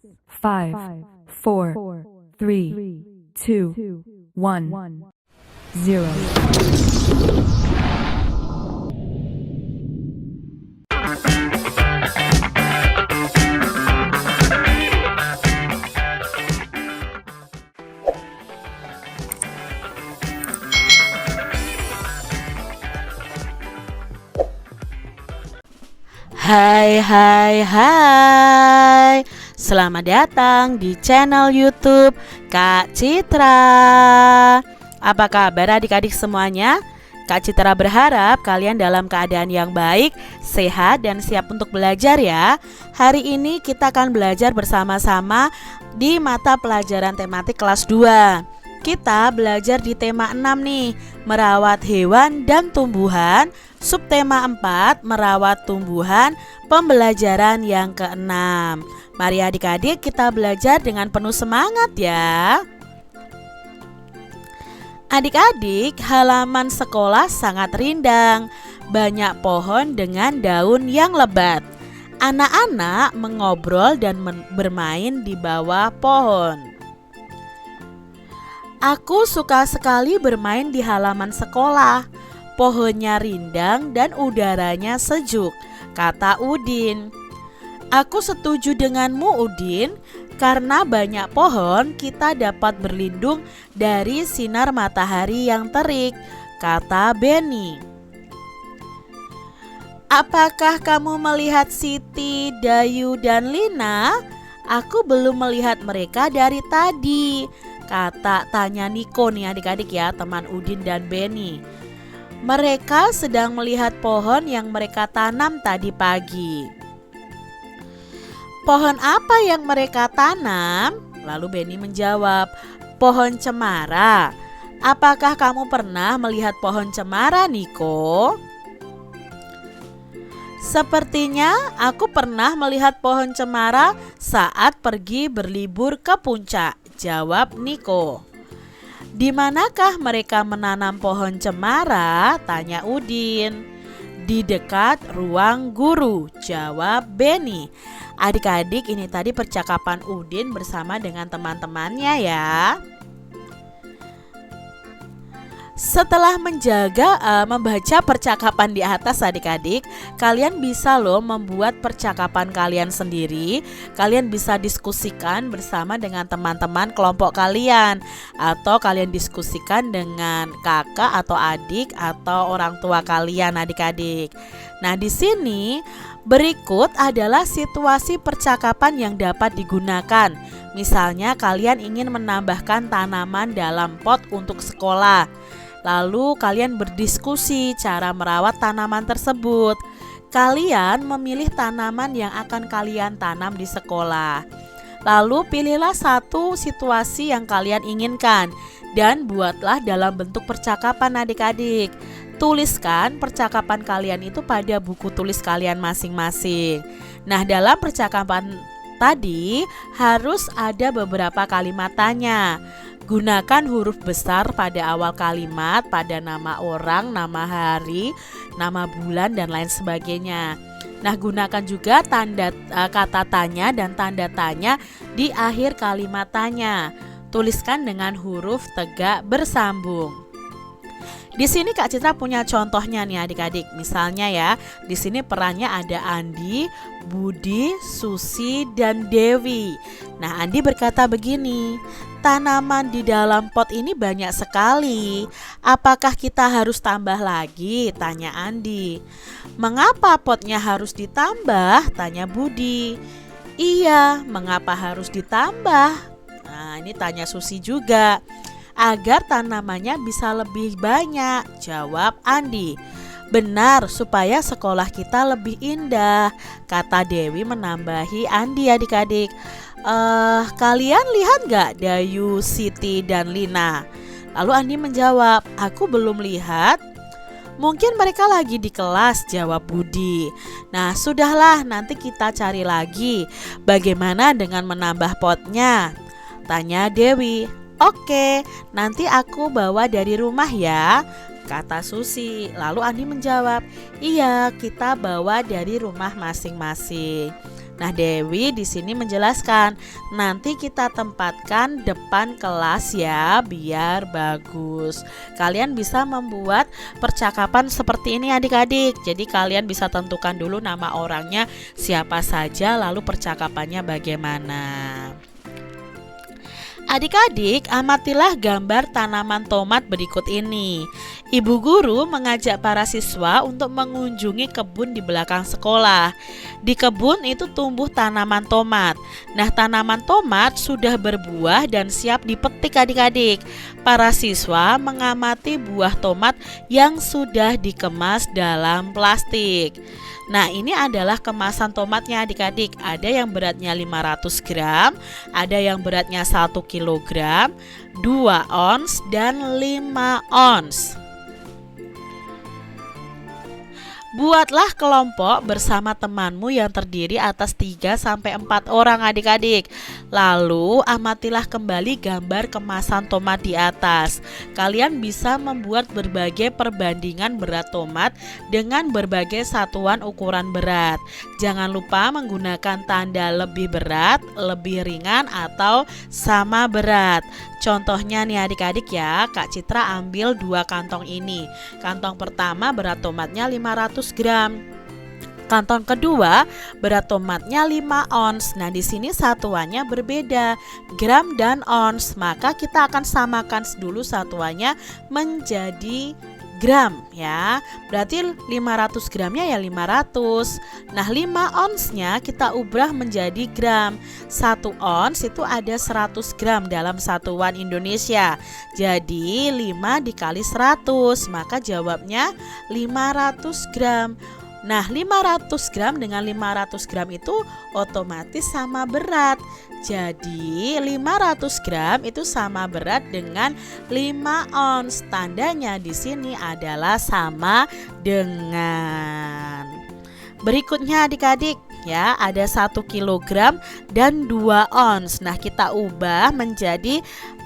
5, 4, 3, 2, 1, 0. Hai hai hai, selamat datang di channel YouTube Kak Citra. Apa kabar adik-adik semuanya? Kak Citra berharap kalian dalam keadaan yang baik, sehat dan siap untuk belajar ya. Hari ini kita akan belajar bersama-sama di mata pelajaran tematik kelas 2. Kita belajar di tema 6 nih, merawat hewan dan tumbuhan. Subtema 4, merawat tumbuhan, pembelajaran yang ke-6. Mari adik-adik kita belajar dengan penuh semangat ya. Adik-adik, halaman sekolah sangat rindang. Banyak pohon dengan daun yang lebat. Anak-anak mengobrol dan bermain di bawah pohon. Aku suka sekali bermain di halaman sekolah. Pohonnya rindang dan udaranya sejuk, kata Udin. Aku setuju denganmu, Udin. Karena banyak pohon, kita dapat berlindung dari sinar matahari yang terik, kata Benny. Apakah kamu melihat Siti, Dayu, dan Lina? Aku belum melihat mereka dari tadi, tanya Niko nih adik-adik ya, teman Udin dan Benny. Mereka sedang melihat pohon yang mereka tanam tadi pagi. Pohon apa yang mereka tanam? Lalu Benny menjawab, pohon cemara. Apakah kamu pernah melihat pohon cemara, Niko? Sepertinya aku pernah melihat pohon cemara saat pergi berlibur ke puncak, jawab Niko. Di manakah mereka menanam pohon cemara? Tanya Udin. Di dekat ruang guru, jawab Benny. Adik-adik, ini tadi percakapan Udin bersama dengan teman-temannya ya. Setelah membaca percakapan di atas adik-adik, kalian bisa loh membuat percakapan kalian sendiri. Kalian bisa diskusikan bersama dengan teman-teman kelompok kalian, atau kalian diskusikan dengan kakak atau adik atau orang tua kalian adik-adik. Nah, di sini berikut adalah situasi percakapan yang dapat digunakan. Misalnya kalian ingin menambahkan tanaman dalam pot untuk sekolah. Lalu kalian berdiskusi cara merawat tanaman tersebut. Kalian memilih tanaman yang akan kalian tanam di sekolah. Lalu pilihlah satu situasi yang kalian inginkan dan buatlah dalam bentuk percakapan adik-adik. Tuliskan percakapan kalian itu pada buku tulis kalian masing-masing. Nah, dalam percakapan tadi harus ada beberapa kalimat tanya. Gunakan huruf besar pada awal kalimat, pada nama orang, nama hari, nama bulan, dan lain sebagainya. Nah, gunakan juga kata tanya dan tanda tanya di akhir kalimat tanya. Tuliskan dengan huruf tegak bersambung. Di sini Kak Citra punya contohnya nih adik-adik. Misalnya ya, di sini perannya ada Andi, Budi, Susi, dan Dewi. Nah, Andi berkata begini, tanaman di dalam pot ini banyak sekali. Apakah kita harus tambah lagi? Tanya Andi. Mengapa potnya harus ditambah? Tanya Budi. Iya, mengapa harus ditambah? Nah, ini tanya Susi juga. Agar tanamannya bisa lebih banyak, jawab Andi. Benar, supaya sekolah kita lebih indah, kata Dewi menambahi Andi adik-adik. Kalian lihat gak Dayu, Siti, dan Lina? Lalu Andi menjawab, aku belum lihat. Mungkin mereka lagi di kelas, jawab Budi. Nah, sudahlah, nanti kita cari lagi. Bagaimana dengan menambah potnya? Tanya Dewi. Oke, nanti aku bawa dari rumah ya, kata Susi. Lalu Andi menjawab, iya, kita bawa dari rumah masing-masing. Nah, Dewi di sini menjelaskan, nanti kita tempatkan depan kelas ya, biar bagus. Kalian bisa membuat percakapan seperti ini adik-adik. Jadi kalian bisa tentukan dulu nama orangnya siapa saja, lalu percakapannya bagaimana. Adik-adik, amatilah gambar tanaman tomat berikut ini. Ibu guru mengajak para siswa untuk mengunjungi kebun di belakang sekolah. Di kebun itu tumbuh tanaman tomat. Nah, tanaman tomat sudah berbuah dan siap dipetik adik-adik. Para siswa mengamati buah tomat yang sudah dikemas dalam plastik. Nah, ini adalah kemasan tomatnya adik-adik. Ada yang beratnya 500 gram, ada yang beratnya 1 kilogram, 2 ons, dan 5 ons. Buatlah kelompok bersama temanmu yang terdiri atas 3-4 orang adik-adik. Lalu amatilah kembali gambar kemasan tomat di atas. Kalian bisa membuat berbagai perbandingan berat tomat dengan berbagai satuan ukuran berat. Jangan lupa menggunakan tanda lebih berat, lebih ringan, atau sama berat. Contohnya nih adik-adik ya, Kak Citra ambil 2 kantong ini. Kantong pertama berat tomatnya 500 gram. Kantong kedua berat tomatnya 5 ons. Nah, di sini satuannya berbeda, gram dan ons. Maka kita akan samakan dulu satuannya menjadi gram ya. Berarti 500 gramnya ya 500. Nah, 5 onsnya kita ubah menjadi gram. 1 ons itu ada 100 gram dalam satuan Indonesia. Jadi 5 dikali 100, maka jawabnya 500 gram. Nah, 500 gram dengan 500 gram itu otomatis sama berat. Jadi 500 gram itu sama berat dengan 5 ons. Tandanya di sini adalah sama dengan. Berikutnya adik-adik ya, ada 1 kilogram dan 2 ons. Nah, kita ubah menjadi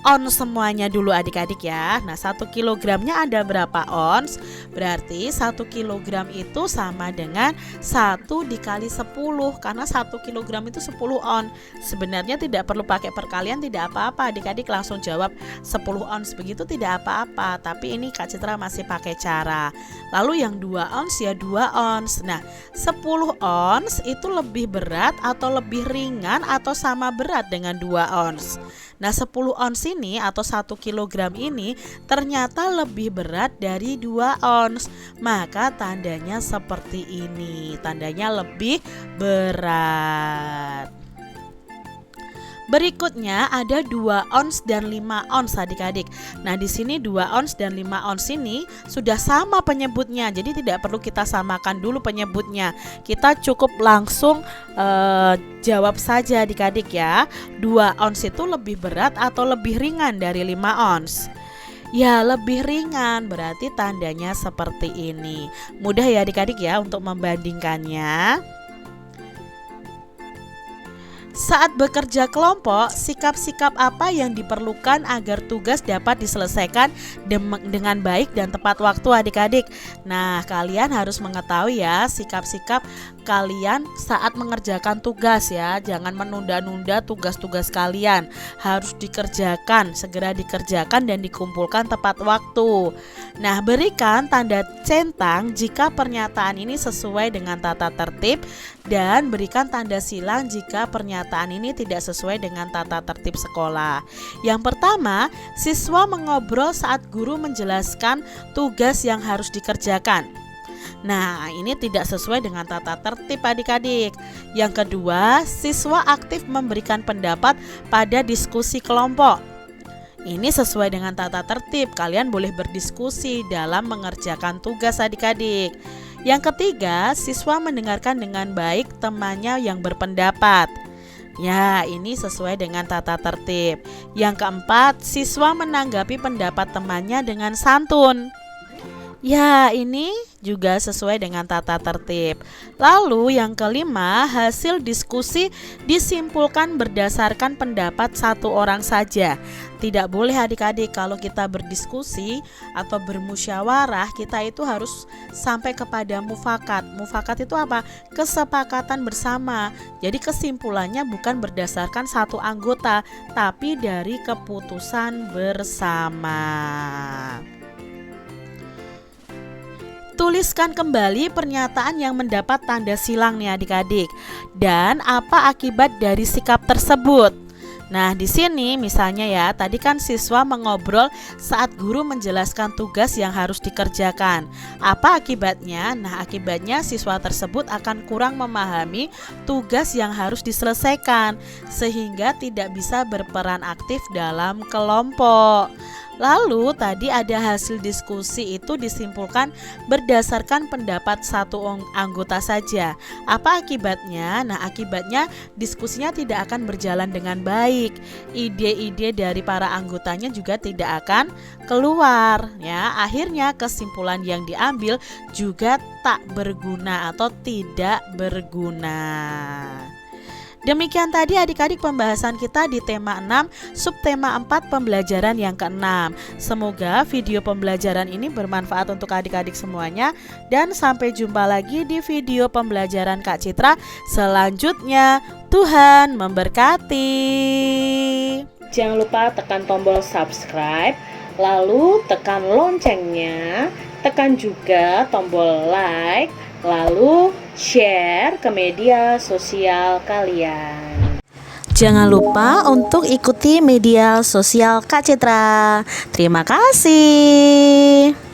ons semuanya dulu adik-adik ya. Nah, 1 kilogramnya ada berapa ons? Berarti 1 kilogram itu sama dengan 1 dikali 10. Karena 1 kilogram itu 10 ons. Sebenarnya tidak perlu pakai perkalian, tidak apa-apa. Adik-adik langsung jawab 10 ons begitu, tidak apa-apa. Tapi ini Kak Citra masih pakai cara. Lalu yang 2 ons ya 2 ons. Nah, 10 ons itu lebih berat atau lebih ringan atau sama berat dengan 2 ons? Nah, 10 ons ini atau 1 kilogram ini ternyata lebih berat dari 2 ons. Maka tandanya seperti ini. Tandanya lebih berat. Berikutnya ada 2 ons dan 5 ons adik-adik. Nah, di sini 2 ons dan 5 ons ini sudah sama penyebutnya. Jadi tidak perlu kita samakan dulu penyebutnya. Kita cukup langsung jawab saja adik-adik ya. 2 ons itu lebih berat atau lebih ringan dari 5 ons? Ya, lebih ringan, berarti tandanya seperti ini. Mudah ya adik-adik ya untuk membandingkannya. Saat bekerja kelompok, sikap-sikap apa yang diperlukan agar tugas dapat diselesaikan dengan baik dan tepat waktu adik-adik? Nah, kalian harus mengetahui ya sikap-sikap kalian saat mengerjakan tugas ya. Jangan menunda-nunda tugas-tugas kalian. Harus dikerjakan, segera dikerjakan dan dikumpulkan tepat waktu. Nah, berikan tanda centang jika pernyataan ini sesuai dengan tata tertib dan berikan tanda silang jika pernyataan ini tidak sesuai dengan tata tertib sekolah. Yang pertama, siswa mengobrol saat guru menjelaskan tugas yang harus dikerjakan. Nah, ini tidak sesuai dengan tata tertib adik-adik. Yang kedua, siswa aktif memberikan pendapat pada diskusi kelompok. Ini sesuai dengan tata tertib. Kalian boleh berdiskusi dalam mengerjakan tugas adik-adik. Yang ketiga, siswa mendengarkan dengan baik temannya yang berpendapat. Ya, ini sesuai dengan tata tertib. Yang keempat, siswa menanggapi pendapat temannya dengan santun. Ya, ini juga sesuai dengan tata tertib. Lalu yang kelima, hasil diskusi disimpulkan berdasarkan pendapat satu orang saja. Tidak boleh adik-adik kalau kita berdiskusi atau bermusyawarah, kita itu harus sampai kepada mufakat. Mufakat itu apa? Kesepakatan bersama. Jadi kesimpulannya bukan berdasarkan satu anggota, tapi dari keputusan bersama. Tuliskan kembali pernyataan yang mendapat tanda silang nih adik-adik, dan apa akibat dari sikap tersebut. Nah, di sini misalnya ya, tadi kan siswa mengobrol saat guru menjelaskan tugas yang harus dikerjakan. Apa akibatnya? Nah, akibatnya siswa tersebut akan kurang memahami tugas yang harus diselesaikan, sehingga tidak bisa berperan aktif dalam kelompok. Lalu tadi ada hasil diskusi itu disimpulkan berdasarkan pendapat satu anggota saja. Apa akibatnya? Nah, akibatnya diskusinya tidak akan berjalan dengan baik. Ide-ide dari para anggotanya juga tidak akan keluar ya. Akhirnya kesimpulan yang diambil juga tak berguna atau tidak berguna. Demikian tadi adik-adik pembahasan kita di tema 6, subtema 4 pembelajaran yang ke-6. Semoga video pembelajaran ini bermanfaat untuk adik-adik semuanya, dan sampai jumpa lagi di video pembelajaran Kak Citra selanjutnya. Tuhan memberkati. Jangan lupa tekan tombol subscribe, lalu tekan loncengnya, tekan juga tombol like, lalu share ke media sosial kalian. Jangan lupa untuk ikuti media sosial Kak Citra. Terima kasih.